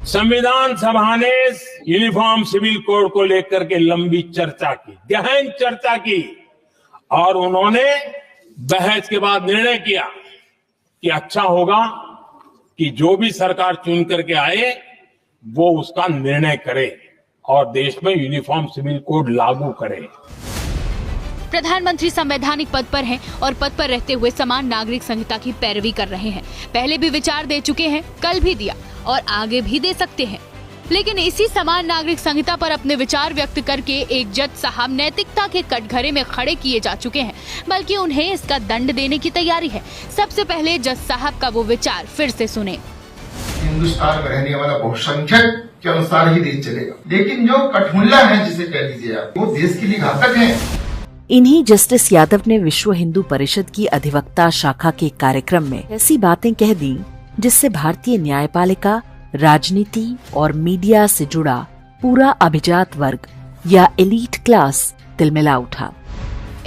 संविधान सभा ने यूनिफॉर्म सिविल कोड को लेकर के लंबी चर्चा की, गहन चर्चा की, और उन्होंने बहस के बाद निर्णय किया कि अच्छा होगा कि जो भी सरकार चुन करके आए वो उसका निर्णय करे और देश में यूनिफॉर्म सिविल कोड लागू करे। प्रधानमंत्री संवैधानिक पद पर हैं और पद पर रहते हुए समान नागरिक संहिता की पैरवी कर रहे हैं। पहले भी विचार दे चुके हैं, कल भी दिया और आगे भी दे सकते हैं। लेकिन इसी समान नागरिक संहिता पर अपने विचार व्यक्त करके एक जज साहब नैतिकता के कटघरे में खड़े किए जा चुके हैं, बल्कि उन्हें इसका दंड देने की तैयारी है। सबसे पहले जज साहब का वो विचार फिर से सुने। हिंदुस्तान में रहने वाला बहुसंख्यक के अनुसार ही देश चलेगा, लेकिन जो कठमुल्ला है, जिसे कह लीजिए आप, वो देश के लिए घातक है। इन्हीं जस्टिस यादव ने विश्व हिंदू परिषद की अधिवक्ता शाखा के कार्यक्रम में ऐसी बातें कह दी जिससे भारतीय न्यायपालिका, राजनीति और मीडिया से जुड़ा पूरा अभिजात वर्ग या एलीट क्लास तिलमिला उठा।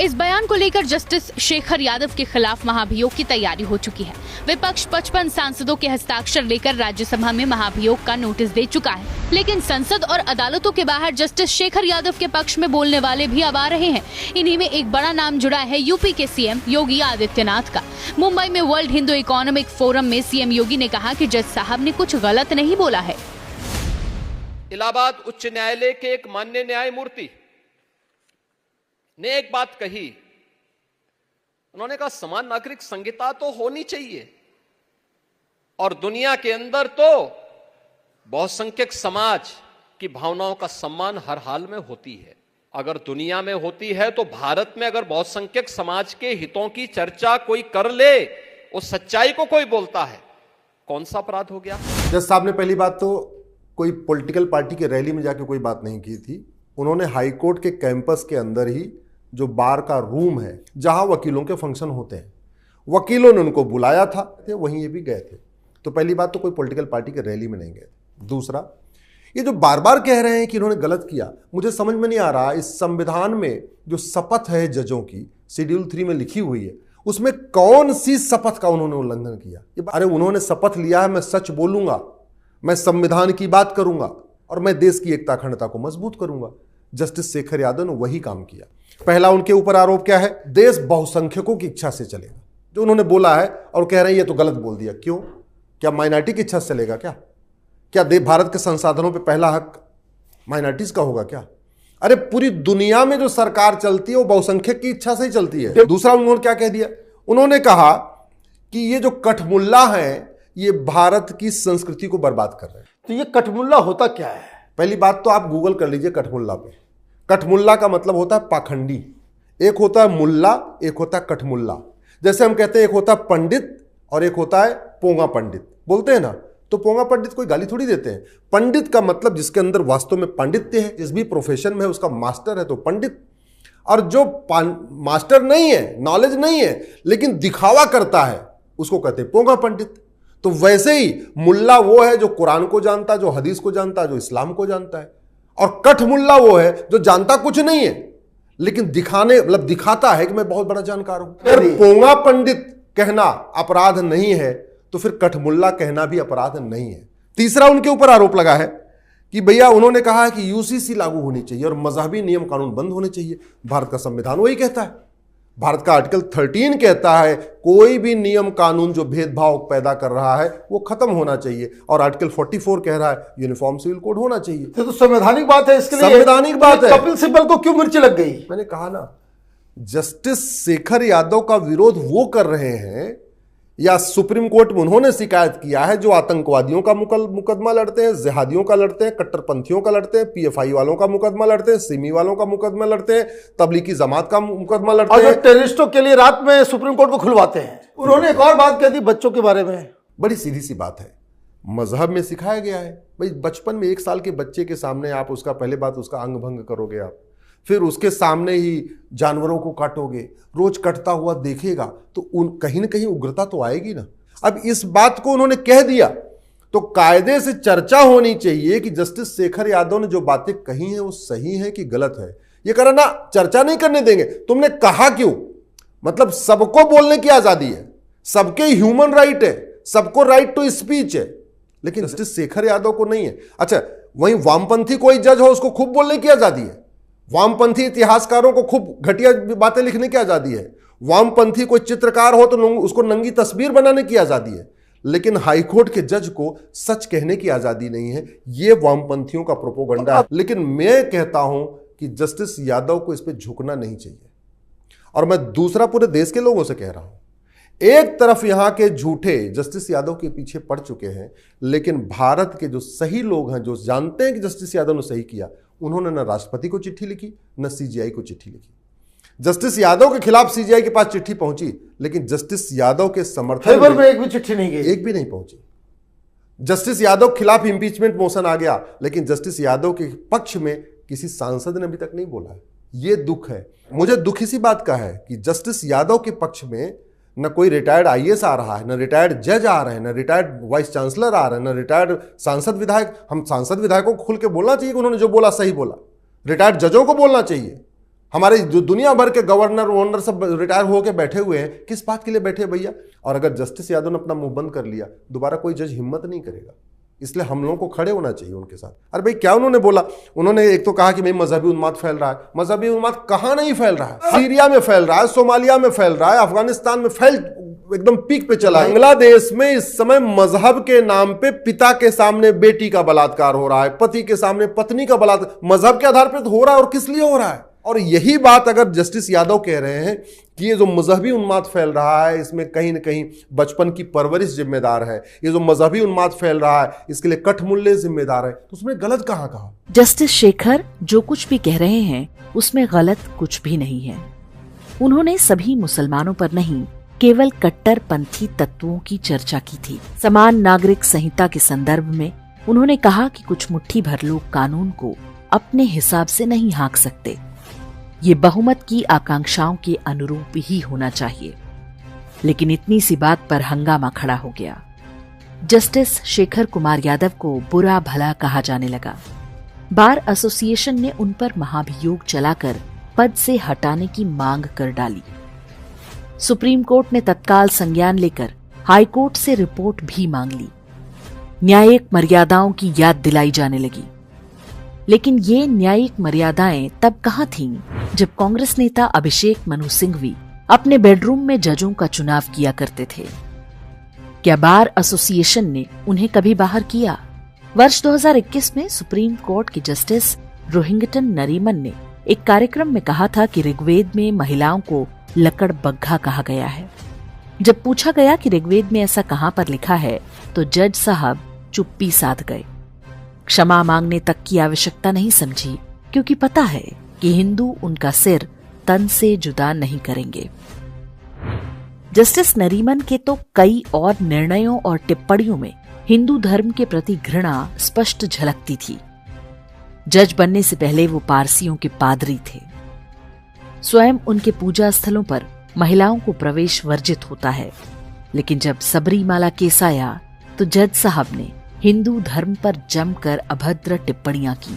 इस बयान को लेकर जस्टिस शेखर यादव के खिलाफ महाभियोग की तैयारी हो चुकी है। विपक्ष 55 सांसदों के हस्ताक्षर लेकर राज्यसभा में महाभियोग का नोटिस दे चुका है, लेकिन संसद और अदालतों के बाहर जस्टिस शेखर यादव के पक्ष में बोलने वाले भी अब आ रहे हैं। इन्हीं में एक बड़ा नाम जुड़ा है यूपी के सीएम योगी आदित्यनाथ का। मुंबई में वर्ल्ड हिंदू इकोनॉमिक फोरम में सीएम योगी ने कहा कि जज साहब ने कुछ गलत नहीं बोला है। इलाहाबाद उच्च न्यायालय के एक माननीय न्यायमूर्ति ने एक बात कही, उन्होंने कहा समान नागरिक संहिता तो होनी चाहिए और दुनिया के अंदर तो बहुसंख्यक समाज की भावनाओं का सम्मान हर हाल में होती है। अगर दुनिया में होती है तो भारत में अगर बहुसंख्यक समाज के हितों की चर्चा कोई कर ले, उस सच्चाई को कोई बोलता है, कौन सा अपराध हो गया? जज साहब ने पहली बात तो कोई पॉलिटिकल पार्टी के रैली में जाके कोई बात नहीं की थी। उन्होंने हाईकोर्ट के कैंपस के अंदर ही जो बार का रूम है, जहां वकीलों के फंक्शन होते हैं, वकीलों ने उनको बुलाया था, वहीं ये भी गए थे। तो पहली बात तो कोई पॉलिटिकल पार्टी के रैली में नहीं गए थे। दूसरा, ये जो बार बार कह रहे हैं कि इन्होंने गलत किया, मुझे समझ में नहीं आ रहा इस संविधान में जो शपथ है जजों की, शेड्यूल 3 में लिखी हुई है, उसमें कौन सी शपथ का उन्होंने उल्लंघन किया? अरे उन्होंने शपथ लिया है, मैं सच बोलूंगा, मैं संविधान की बात करूंगा और मैं देश की एकता अखंडता को मजबूत करूंगा। जस्टिस शेखर यादव ने वही काम किया। पहला उनके ऊपर आरोप क्या है? देश बहुसंख्यकों की इच्छा से चलेगा, जो उन्होंने बोला है, और कह रहे हैं ये तो गलत बोल दिया। क्यों? क्या माइनॉरिटी की इच्छा से चलेगा? क्या भारत के संसाधनों पे पहला हक माइनॉरिटीज का होगा क्या? अरे पूरी दुनिया में जो सरकार चलती है वो बहुसंख्यक की इच्छा से ही चलती है। दूसरा उन्होंने क्या कह दिया? उन्होंने कहा कि ये जो कठमुल्ला है ये भारत की संस्कृति को बर्बाद कर रहे हैं। तो ये कठमुल्ला होता क्या है? पहली बात तो आप गूगल कर लीजिए कठमुल्ला पे। कठमुल्ला का मतलब होता है पाखंडी। एक होता है मुल्ला, एक होता है कठमुल्ला। जैसे हम कहते हैं एक होता है पंडित और एक होता है पोंगा पंडित, बोलते हैं ना, तो पोंगा पंडित कोई गाली थोड़ी देते हैं। पंडित का मतलब जिसके अंदर वास्तव में पांडित्य है, जिस भी प्रोफेशन में है उसका मास्टर है तो पंडित। और जो मास्टर नहीं है, नॉलेज नहीं है, लेकिन दिखावा करता है, उसको कहते हैं पोंगा पंडित। तो वैसे ही मुल्ला वो है जो कुरान को जानता है, जो हदीस को जानता है, जो इस्लाम को जानता है, और कठमुल्ला वो है जो जानता कुछ नहीं है लेकिन दिखाता है कि मैं बहुत बड़ा जानकार हूं। अगर पोंगा पंडित कहना अपराध नहीं है तो फिर कठमुल्ला कहना भी अपराध नहीं है। तीसरा उनके ऊपर आरोप लगा है कि भैया उन्होंने कहा है कि यूसीसी लागू होनी चाहिए और मजहबी नियम कानून बंद होने चाहिए। भारत का संविधान वही कहता है। भारत का आर्टिकल 13 कहता है कोई भी नियम कानून जो भेदभाव पैदा कर रहा है वो खत्म होना चाहिए, और आर्टिकल 44 कह रहा है यूनिफॉर्म सिविल कोड होना चाहिए। तो संवैधानिक बात है, इसके लिए संवैधानिक बात है। कपिल सिब्बल को क्यों मिर्च लग गई? मैंने कहा ना, जस्टिस शेखर यादव का विरोध वो कर रहे हैं या सुप्रीम कोर्ट में उन्होंने शिकायत किया है जो आतंकवादियों का मुकदमा लड़ते हैं, जिहादियों का लड़ते हैं, कट्टरपंथियों का लड़ते हैं, पीएफआई वालों का मुकदमा लड़ते हैं, सिमी वालों का मुकदमा लड़ते हैं, तबलीगी जमात का मुकदमा लड़ते हैं, और जो टेररिस्टों के लिए रात में सुप्रीम कोर्ट को खुलवाते हैं। उन्होंने एक और बात कह दी बच्चों के बारे में, बड़ी सीधी सी बात है। मजहब में सिखाया गया है भाई, बचपन में 1 साल के बच्चे के सामने आप उसका पहले बात उसका अंग भंग करोगे, आप फिर उसके सामने ही जानवरों को काटोगे, रोज कटता हुआ देखेगा तो कहीं ना कहीं उग्रता तो आएगी ना। अब इस बात को उन्होंने कह दिया तो कायदे से चर्चा होनी चाहिए कि जस्टिस शेखर यादव ने जो बातें कही हैं वो सही है कि गलत है। ये कह रहा ना चर्चा नहीं करने देंगे, तुमने कहा क्यों? मतलब सबको बोलने की आजादी है, सबके ह्यूमन राइट है, सबको राइट टू स्पीच है, लेकिन जस्टिस शेखर यादव को नहीं है। अच्छा, वहीं वामपंथी कोई जज हो उसको खूब बोलने की आजादी है, वामपंथी इतिहासकारों को खूब घटिया बातें लिखने की आजादी है, वामपंथी कोई चित्रकार हो तो उसको नंगी तस्वीर बनाने की आजादी है, लेकिन हाईकोर्ट के जज को सच कहने की आजादी नहीं है। यह वामपंथियों का प्रोपोगंडा है। लेकिन मैं कहता हूं कि जस्टिस यादव को इस पर झुकना नहीं चाहिए। और मैं दूसरा पूरे देश के लोगों से कह रहा हूं, एक तरफ यहां के झूठे जस्टिस यादव के पीछे पड़ चुके हैं, लेकिन भारत के जो सही लोग हैं, जो जानते हैं कि जस्टिस यादव ने सही किया, उन्होंने न राष्ट्रपति को चिट्ठी लिखी न सीजीआई को चिट्ठी लिखी। जस्टिस यादव के खिलाफ सीजीआई के पास चिट्ठी पहुंची, लेकिन जस्टिस यादव के समर्थन में एक भी चिट्ठी नहीं गई, एक भी नहीं पहुंची। जस्टिस यादव के खिलाफ इंपीचमेंट मोशन आ गया, लेकिन जस्टिस यादव के पक्ष में किसी सांसद ने अभी तक नहीं बोला है। यह दुख है। मुझे दुख इसी बात का है कि जस्टिस यादव के पक्ष में न कोई रिटायर्ड आईएएस आ रहा है, न रिटायर्ड जज आ रहे हैं, न रिटायर्ड वाइस चांसलर आ रहे हैं, न रिटायर्ड सांसद विधायक। हम सांसद विधायकों को खुल के बोलना चाहिए कि उन्होंने जो बोला सही बोला। रिटायर्ड जजों को बोलना चाहिए। हमारे जो दुनिया भर के गवर्नर वॉर्नर सब रिटायर होकर बैठे हुए हैं, किस बात के लिए बैठे हैं भैया? और अगर जस्टिस यादव ने अपना मुंह बंद कर लिया, दोबारा कोई जज हिम्मत नहीं करेगा। इसलिए हम लोगों को खड़े होना चाहिए उनके साथ। अरे भाई, क्या उन्होंने बोला? उन्होंने एक तो कहा कि भाई मजहबी उन्माद फैल रहा है। मजहबी उन्माद कहां नहीं फैल रहा है? सीरिया में फैल रहा है, सोमालिया में फैल रहा है, अफगानिस्तान में एकदम पीक पे चला है। बांग्लादेश में इस समय मजहब के नाम पे पिता के सामने बेटी का बलात्कार हो रहा है, पति के सामने पत्नी का बलात्कार मजहब के आधार पर हो रहा है। और किस लिए हो रहा है? और यही बात अगर जस्टिस यादव कह रहे हैं कि ये जो मजहबी उन्माद फैल रहा है, इसमें कहीं ना कहीं बचपन की परवरिश जिम्मेदार है, ये जो मजहबी उन्माद फैल रहा है इसके लिए कठमुल्ले जिम्मेदार है, तो उसमें गलत कहां कहा? जस्टिस शेखर जो कुछ भी कह रहे हैं उसमें गलत कुछ भी नहीं है। उन्होंने सभी मुसलमानों पर नहीं, केवल कट्टरपंथी तत्वों की चर्चा की थी। समान नागरिक संहिता के संदर्भ में उन्होंने कहा कि कुछ मुट्ठी भर लोग कानून को अपने हिसाब से नहीं हाँक सकते, ये बहुमत की आकांक्षाओं के अनुरूप ही होना चाहिए। लेकिन इतनी सी बात पर हंगामा खड़ा हो गया। जस्टिस शेखर कुमार यादव को बुरा भला कहा जाने लगा। बार एसोसिएशन ने उन पर महाभियोग चलाकर पद से हटाने की मांग कर डाली। सुप्रीम कोर्ट ने तत्काल संज्ञान लेकर हाई कोर्ट से रिपोर्ट भी मांग ली। न्यायिक मर्यादाओं की याद दिलाई जाने लगी। लेकिन ये न्यायिक मर्यादाएं तब कहां थीं जब कांग्रेस नेता अभिषेक मनु सिंघवी अपने बेडरूम में जजों का चुनाव किया करते थे। क्या बार एसोसिएशन ने उन्हें कभी बाहर किया? वर्ष 2021 में सुप्रीम कोर्ट के जस्टिस रोहिंग्टन नरीमन ने एक कार्यक्रम में कहा था कि ऋग्वेद में महिलाओं को लकड़बग्घा कहा गया है। जब पूछा गया कि ऋग्वेद में ऐसा कहां पर लिखा है, तो जज साहब चुप्पी साध गए। क्षमा मांगने तक की आवश्यकता नहीं समझी, क्योंकि पता है कि हिंदू उनका सिर तन से जुदा नहीं करेंगे। जस्टिस नरीमन के तो कई और निर्णयों और टिप्पणियों में हिंदू धर्म के प्रति घृणा स्पष्ट झलकती थी। जज बनने से पहले वो पारसियों के पादरी थे। स्वयं उनके पूजा स्थलों पर महिलाओं को प्रवेश वर्जित होता है। लेकिन जब सबरीमाला केस आया तो जज साहब ने हिंदू धर्म पर जमकर अभद्र टिप्पणियां की।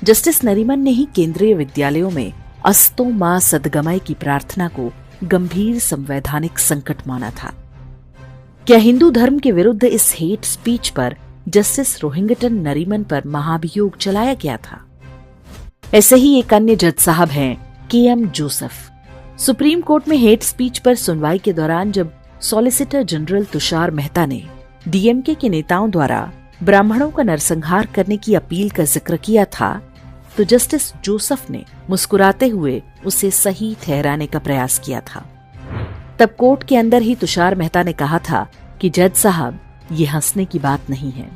जस्टिस नरीमन ने ही केंद्रीय विद्यालयों में अस्तो मां सद्गमय की प्रार्थना को गंभीर संवैधानिक संकट माना था। क्या हिंदू धर्म के विरुद्ध इस हेट स्पीच पर जस्टिस रोहिंग्टन नरीमन पर महाभियोग चलाया गया था? ऐसे ही एक अन्य जज साहब हैं के.एम. जोसेफ। सुप्रीम कोर्ट में हेट स्पीच पर सुनवाई के दौरान जब सॉलिसिटर जनरल तुषार मेहता ने डीएमके के नेताओं द्वारा ब्राह्मणों का नरसंहार करने की अपील का जिक्र किया था, तो जस्टिस जोसेफ ने मुस्कुराते हुए उसे सही ठहराने का प्रयास किया था। तब कोर्ट के अंदर ही तुषार मेहता ने कहा था कि जज साहब, ये हंसने की बात नहीं है।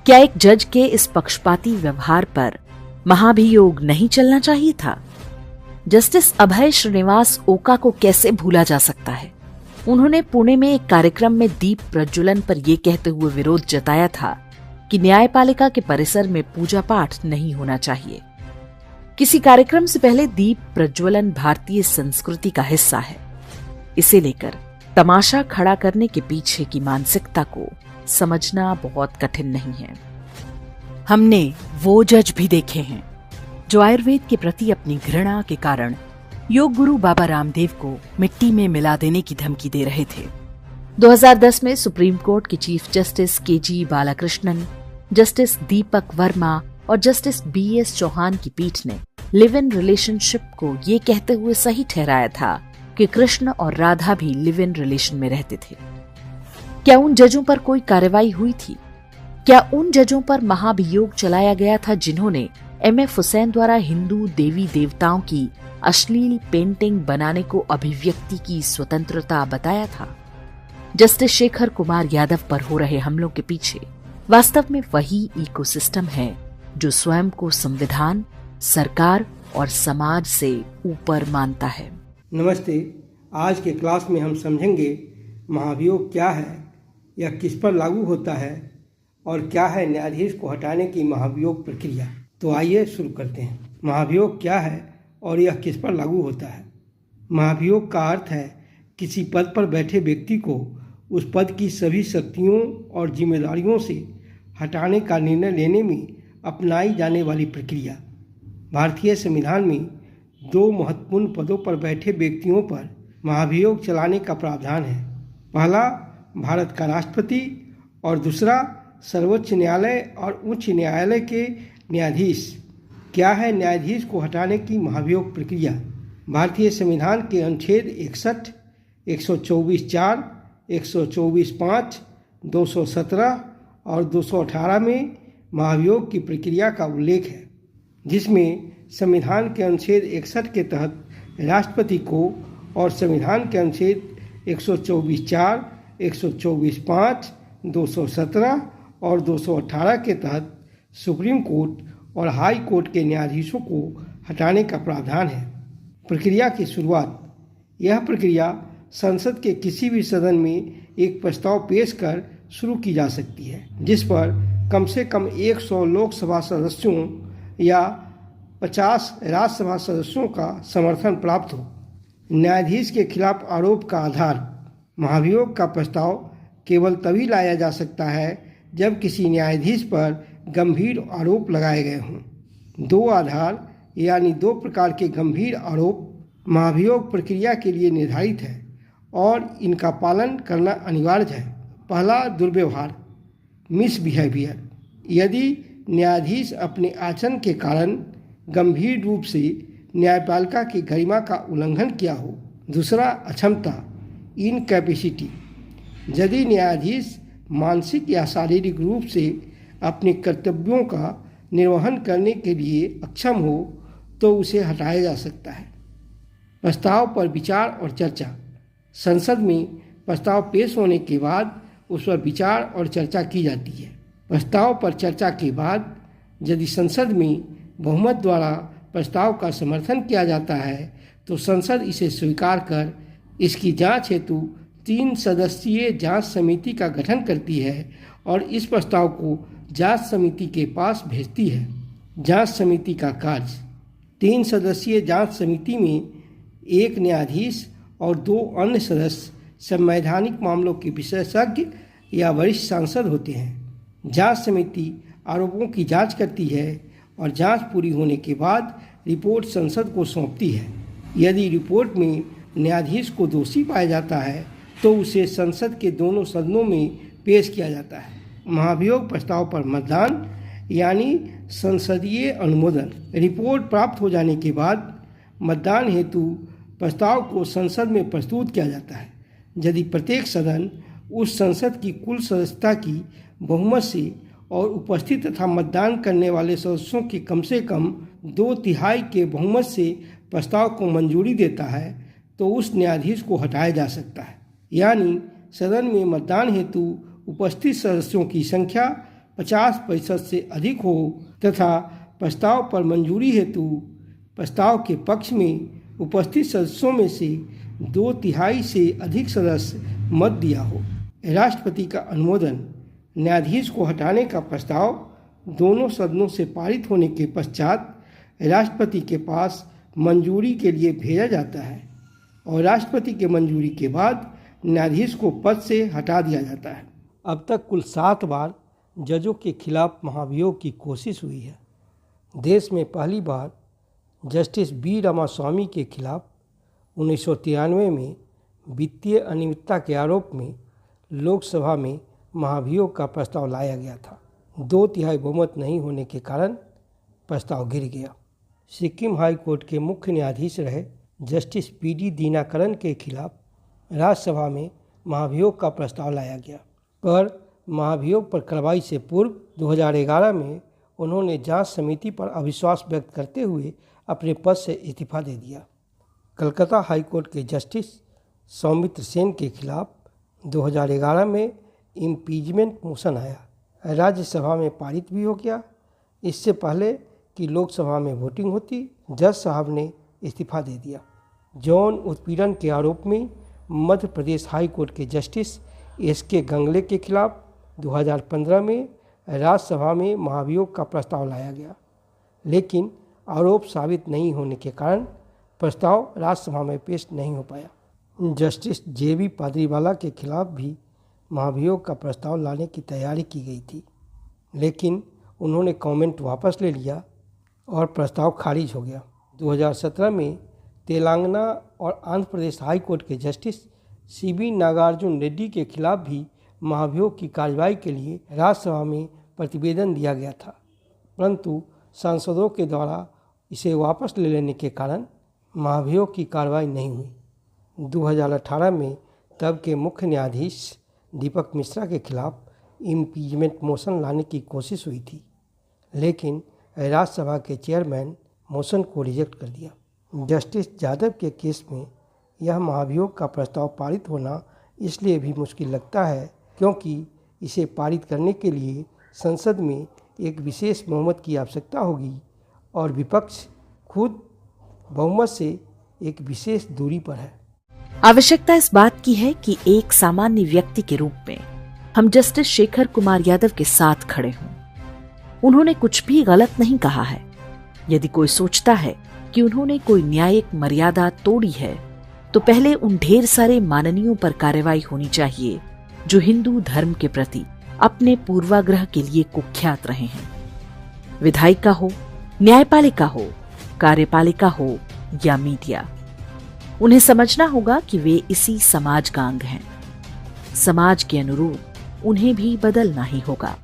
क्या एक जज के इस पक्षपाती व्यवहार पर महाभियोग नहीं चलना चाहिए था? जस्टिस अभय श्रीनिवास ओका को कैसे भूला जा सकता है? उन्होंने पुणे में एक कार्यक्रम में दीप प्रज्वलन पर यह कहते हुए विरोध जताया था कि न्यायपालिका के परिसर में पूजा पाठ नहीं होना चाहिए। किसी कार्यक्रम से पहले दीप प्रज्वलन भारतीय संस्कृति का हिस्सा है। इसे लेकर तमाशा खड़ा करने के पीछे की मानसिकता को समझना बहुत कठिन नहीं है। हमने वो जज भी देखे हैं जो आयुर्वेद के प्रति अपनी घृणा के कारण योग गुरु बाबा रामदेव को मिट्टी में मिला देने की धमकी दे रहे थे। 2010 में सुप्रीम कोर्ट के chief justice KG Balakrishnan, justice Deepak Verma और जस्टिस बीएस चौहान की पीठ ने लिव इन रिलेशनशिप को ये कहते हुए सही ठहराया था कि कृष्ण और राधा भी लिव इन रिलेशन में रहते थे। क्या उन जजों पर कोई कार्रवाई हुई थी? क्या उन जजों पर महाभियोग चलाया गया था जिन्होंने एमएफ हुसैन द्वारा हिंदू देवी देवताओं की अश्लील पेंटिंग बनाने को अभिव्यक्ति की स्वतंत्रता बताया था? जस्टिस शेखर कुमार यादव पर हो रहे हमलों के पीछे वास्तव में वही इकोसिस्टम है जो स्वयं को संविधान, सरकार और समाज से ऊपर मानता है। नमस्ते। आज के क्लास में हम समझेंगे महाभियोग क्या है, यह किस पर लागू होता है और क्या है न्यायाधीश को हटाने की महाभियोग प्रक्रिया। तो आइए शुरू करते हैं। महाभियोग क्या है और यह किस पर लागू होता है। महाभियोग का अर्थ है किसी पद पर बैठे व्यक्ति को उस पद की सभी शक्तियों और जिम्मेदारियों से हटाने का निर्णय लेने में अपनाई जाने वाली प्रक्रिया। भारतीय संविधान में 2 महत्वपूर्ण पदों पर बैठे व्यक्तियों पर महाभियोग चलाने का प्रावधान है। पहला भारत का राष्ट्रपति और दूसरा सर्वोच्च न्यायालय और उच्च न्यायालय के न्यायाधीश। क्या है न्यायाधीश को हटाने की महाभियोग प्रक्रिया। भारतीय संविधान के अनुच्छेद 61, 124(4), 124(5), 217 और 218 में महाभियोग की प्रक्रिया का उल्लेख है, जिसमें संविधान के अनुच्छेद 61 के तहत राष्ट्रपति को और संविधान के अनुच्छेद 124(4), 124(5), 217 और 218 के तहत सुप्रीम कोर्ट और हाई कोर्ट के न्यायाधीशों को हटाने का प्रावधान है। प्रक्रिया की शुरुआत। यह प्रक्रिया संसद के किसी भी सदन में एक प्रस्ताव पेश कर शुरू की जा सकती है, जिस पर कम से कम 100 लोकसभा सदस्यों या 50 राज्यसभा सदस्यों का समर्थन प्राप्त हो। न्यायाधीश के खिलाफ आरोप का आधार। महाभियोग का प्रस्ताव केवल तभी लाया जा सकता है जब किसी न्यायाधीश पर गंभीर आरोप लगाए गए हों। 2 आधार यानी 2 प्रकार के गंभीर आरोप महाभियोग प्रक्रिया के लिए निर्धारित है और इनका पालन करना अनिवार्य है। पहला, दुर्व्यवहार, मिसबिहेवियर। यदि न्यायाधीश अपने आचरण के कारण गंभीर रूप से न्यायपालिका की गरिमा का उल्लंघन किया हो। दूसरा, अक्षमता, इनकैपेसिटी। यदि न्यायाधीश मानसिक या शारीरिक रूप से अपने कर्तव्यों का निर्वहन करने के लिए अक्षम हो तो उसे हटाया जा सकता है। प्रस्ताव पर विचार और चर्चा। संसद में प्रस्ताव पेश होने के बाद उस पर विचार और चर्चा की जाती है। प्रस्ताव पर चर्चा के बाद यदि संसद में बहुमत द्वारा प्रस्ताव का समर्थन किया जाता है तो संसद इसे स्वीकार कर इसकी जांच हेतु 3 सदस्यीय जांच समिति का गठन करती है और इस प्रस्ताव को जांच समिति के पास भेजती है। जांच समिति का कार्य। 3 सदस्यीय जांच समिति में 1 न्यायाधीश और 2 अन्य सदस्य संवैधानिक मामलों के विशेषज्ञ या वरिष्ठ सांसद होते हैं। जांच समिति आरोपों की जांच करती है और जांच पूरी होने के बाद रिपोर्ट संसद को सौंपती है। यदि रिपोर्ट में न्यायाधीश को दोषी पाया जाता है तो उसे संसद के दोनों सदनों में पेश किया जाता है। महाभियोग प्रस्ताव पर मतदान यानी संसदीय अनुमोदन। रिपोर्ट प्राप्त हो जाने के बाद मतदान हेतु प्रस्ताव को संसद में प्रस्तुत किया जाता है। यदि प्रत्येक सदन उस संसद की कुल सदस्यता की बहुमत से और उपस्थित तथा मतदान करने वाले सदस्यों की कम से कम 2/3 के बहुमत से प्रस्ताव को मंजूरी देता है तो उस न्यायाधीश को हटाया जा सकता है। यानी सदन में मतदान हेतु उपस्थित सदस्यों की संख्या 50% से अधिक हो तथा प्रस्ताव पर मंजूरी हेतु प्रस्ताव के पक्ष में उपस्थित सदस्यों में से 2/3 से अधिक सदस्य मत दिया हो। राष्ट्रपति का अनुमोदन। न्यायाधीश को हटाने का प्रस्ताव दोनों सदनों से पारित होने के पश्चात राष्ट्रपति के पास मंजूरी के लिए भेजा जाता है और राष्ट्रपति के मंजूरी के बाद न्यायाधीश को पद से हटा दिया जाता है। अब तक कुल 7 बार जजों के खिलाफ महाभियोग की कोशिश हुई है। देश में पहली बार जस्टिस बी रामास्वामी के खिलाफ 1993 में वित्तीय अनियमितता के आरोप में लोकसभा में महाभियोग का प्रस्ताव लाया गया था। 2/3 बहुमत नहीं होने के कारण प्रस्ताव गिर गया। सिक्किम हाई कोर्ट के मुख्य न्यायाधीश रहे जस्टिस पीडी दिनाकरन के खिलाफ राज्यसभा में महाभियोग का प्रस्ताव लाया गया, पर महाभियोग पर कार्रवाई से पूर्व 2011 में उन्होंने जांच समिति पर अविश्वास व्यक्त करते हुए अपने पद से इस्तीफा दे दिया। कलकत्ता हाई कोर्ट के जस्टिस सौमित्र सेन के खिलाफ 2011 में इम्पीचमेंट मोशन आया, राज्यसभा में पारित भी हो गया। इससे पहले कि लोकसभा में वोटिंग होती, जज साहब ने इस्तीफा दे दिया। यौन उत्पीड़न के आरोप में मध्य प्रदेश हाई कोर्ट के जस्टिस एस.के. गंगले के खिलाफ 2015 में राज्यसभा में महाभियोग का प्रस्ताव लाया गया, लेकिन आरोप साबित नहीं होने के कारण प्रस्ताव राज्यसभा में पेश नहीं हो पाया। Justice JB. पाद्रीवाला के खिलाफ भी महाभियोग का प्रस्ताव लाने की तैयारी की गई थी, लेकिन उन्होंने कमेंट वापस ले लिया और प्रस्ताव खारिज हो गया। 2017 में तेलंगाना और आंध्र प्रदेश हाई कोर्ट के जस्टिस सी.बी. नागार्जुन रेड्डी के खिलाफ भी महाभियोग की कार्रवाई के लिए राज्यसभा में प्रतिवेदन दिया गया था, परंतु सांसदों के द्वारा इसे वापस ले लेने के कारण महाभियोग की कार्रवाई नहीं हुई। 2018 में तब के मुख्य न्यायाधीश दीपक मिश्रा के खिलाफ इम्पीचमेंट मोशन लाने की कोशिश हुई थी, लेकिन राज्यसभा के चेयरमैन मोशन को रिजेक्ट कर दिया। जस्टिस जाधव के केस में यह महाभियोग का प्रस्ताव पारित होना इसलिए भी मुश्किल लगता है क्योंकि इसे पारित करने के लिए संसद में एक विशेष बहुमत की आवश्यकता होगी और विपक्ष खुद बहुमत से एक विशेष दूरी पर है। आवश्यकता इस बात की है कि एक सामान्य व्यक्ति के रूप में हम जस्टिस शेखर कुमार यादव के साथ खड़े हों। उन्होंने कुछ भी गलत नहीं कहा है। यदि कोई सोचता है कि उन्होंने कोई न्यायिक मर्यादा तोड़ी है, तो पहले उन ढेर सारे माननीयों पर कार्रवाई होनी चाहिए जो हिंदू धर्म के प्रति अपने पूर्वाग्रह के लिए कुख्यात रहे हैं। विधायिका हो, न्यायपालिका हो, कार्यपालिका हो या मीडिया, उन्हें समझना होगा कि वे इसी समाज का अंग हैं। समाज के अनुरूप उन्हें भी बदलना ही होगा।